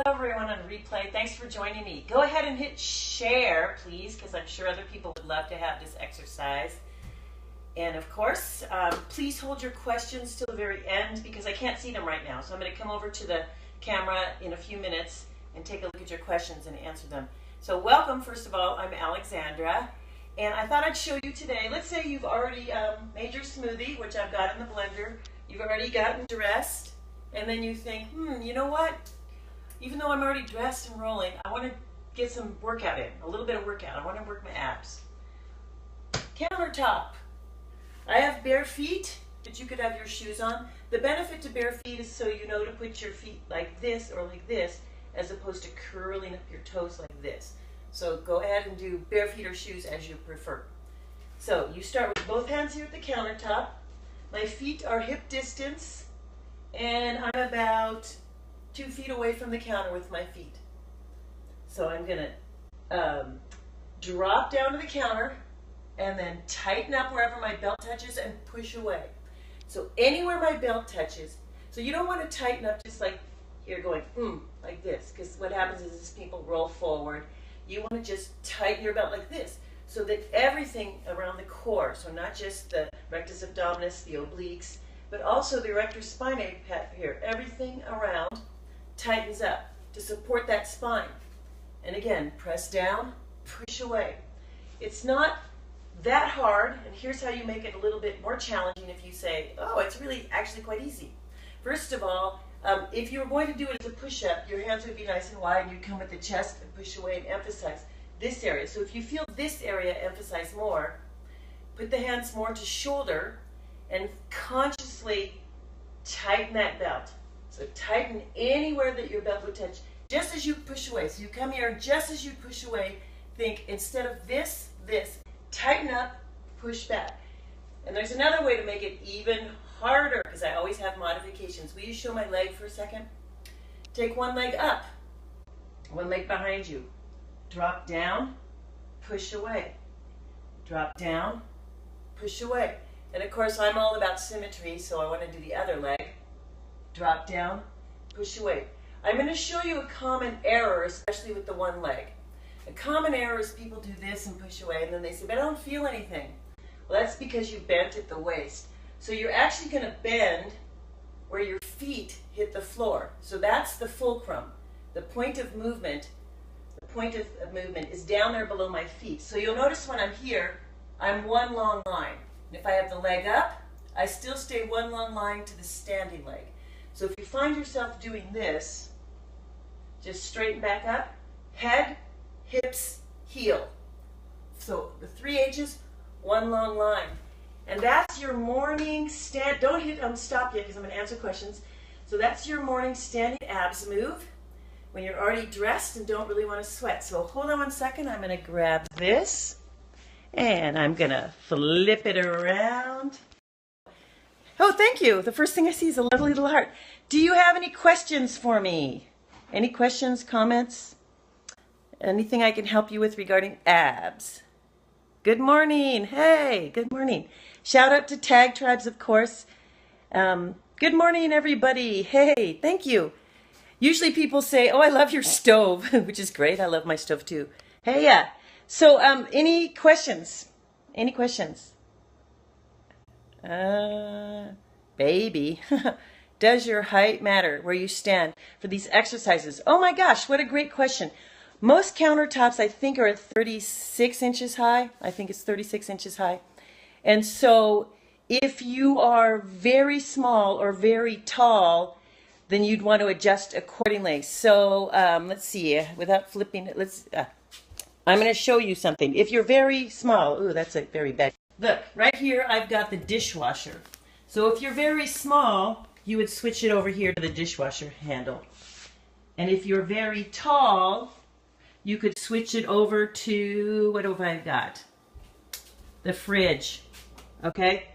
Hello everyone on replay. Thanks for joining me. Go ahead and hit share, please, because I'm sure other people would love to have this exercise. And of course, please hold your questions till the very end because I can't see them right now. So I'm going to come over to the camera in a few minutes and take a look at your questions and answer them. So welcome, first of all. I'm Alexandra. And I thought I'd show you today, let's say you've already made your smoothie, which I've got in the blender. You've already gotten dressed. And then you think, you know what? Even though I'm already dressed and rolling, I want to get some workout in, a little bit of workout. I want to work my abs. Countertop. I have bare feet, but you could have your shoes on. The benefit to bare feet is so you know to put your feet like this or like this, as opposed to curling up your toes like this. So go ahead and do bare feet or shoes as you prefer. So you start with both hands here at the countertop. My feet are hip distance, and I'm about 2 feet away from the counter with my feet. So I'm going to drop down to the counter and then tighten up wherever my belt touches and push away. So anywhere my belt touches, so you don't want to tighten up just like here going, like this, because what happens is people roll forward. You want to just tighten your belt like this so that everything around the core, so not just the rectus abdominis, the obliques, but also the erector spinae here, everything around tightens up to support that spine. And again, press down, push away. It's not that hard, and here's how you make it a little bit more challenging if you say, oh, it's really actually quite easy. First of all, if you were going to do it as a push-up, your hands would be nice and wide, and you'd come at the chest and push away and emphasize this area. So if you feel this area emphasize more, put the hands more to shoulder and consciously tighten that belt. So tighten anywhere that your belt would touch, just as you push away. So you come here, just as you push away, think instead of this, tighten up, push back. And there's another way to make it even harder, because I always have modifications. Will you show my leg for a second? Take one leg up, one leg behind you. Drop down, push away. Drop down, push away. And of course, I'm all about symmetry, so I want to do the other leg. Drop down, push away. I'm going to show you a common error, especially with the one leg. A common error is people do this and push away, and then they say, but I don't feel anything. Well, that's because you bent at the waist. So you're actually going to bend where your feet hit the floor. So that's the fulcrum. The point of movement, is down there below my feet. So you'll notice when I'm here, I'm one long line. And if I have the leg up, I still stay one long line to the standing leg. So if you find yourself doing this, just straighten back up, head, hips, heel. So the 3 H's, one long line. And that's your morning stand. Don't hit stop yet because I'm going to answer questions. So that's your morning standing abs move when you're already dressed and don't really want to sweat. So hold on one second. I'm going to grab this and I'm going to flip it around. Oh, thank you. The first thing I see is a lovely little heart. Do you have any questions for me? Any questions, comments? Anything I can help you with regarding abs? Good morning. Hey, good morning. Shout out to Tag Tribes, of course. Good morning, everybody. Hey, thank you. Usually people say, oh, I love your stove, which is great. I love my stove too. Hey, yeah. So any questions? Any questions? Baby, does your height matter where you stand for these exercises? Oh my gosh, what a great question. Most countertops, I think, are at 36 inches high. I think it's 36 inches high. And so if you are very small or very tall, then you'd want to adjust accordingly. So let's see, without flipping it, I'm going to show you something. If you're very small, ooh, that's a very bad. Look, right here, I've got the dishwasher. So if you're very small, you would switch it over here to the dishwasher handle. And if you're very tall, you could switch it over to, what have I got? The fridge, okay?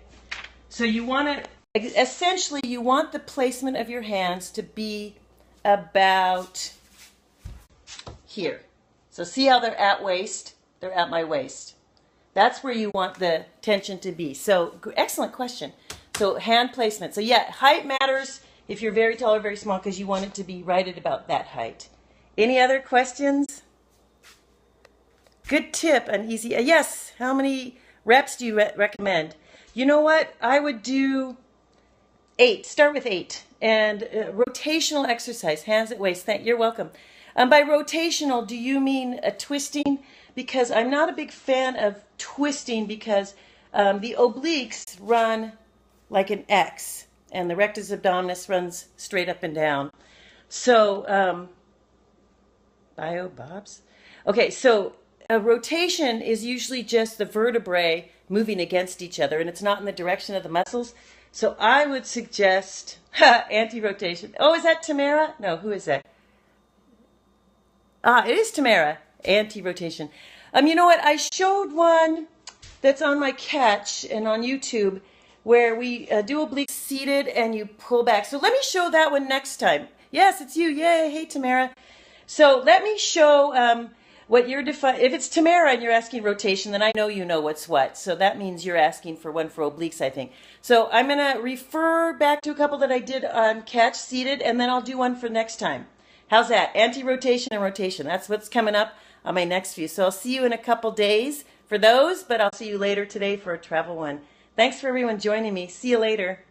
So you want to, essentially, you want the placement of your hands to be about here. So see how they're at waist? They're at my waist. That's where you want the tension to be. So excellent question. So hand placement. So yeah, height matters if you're very tall or very small because you want it to be right at about that height. Any other questions? Good tip, an easy. Yes. How many reps do you recommend? You know what? I would do 8. Start with 8. And rotational exercise, hands at waist. You're welcome. By rotational, do you mean twisting? Because I'm not a big fan of twisting because the obliques run like an X and the rectus abdominis runs straight up and down. So, Bobs? Okay, so a rotation is usually just the vertebrae moving against each other, and it's not in the direction of the muscles. So I would suggest anti-rotation. Oh, is that Tamara? No, who is that? It is Tamara. Anti-rotation. You know what? I showed one that's on my catch and on YouTube where we do obliques seated and you pull back. So let me show that one next time. Yes, it's you. Yay. Hey, Tamara. So let me show what you're defining. If it's Tamara and you're asking rotation, then I know you know what's what. So that means you're asking for one for obliques, I think. So I'm going to refer back to a couple that I did on catch seated, and then I'll do one for next time. How's that? Anti-rotation and rotation. That's what's coming up on my next view. So I'll see you in a couple days for those, but I'll see you later today for a travel one. Thanks for everyone joining me. See you later.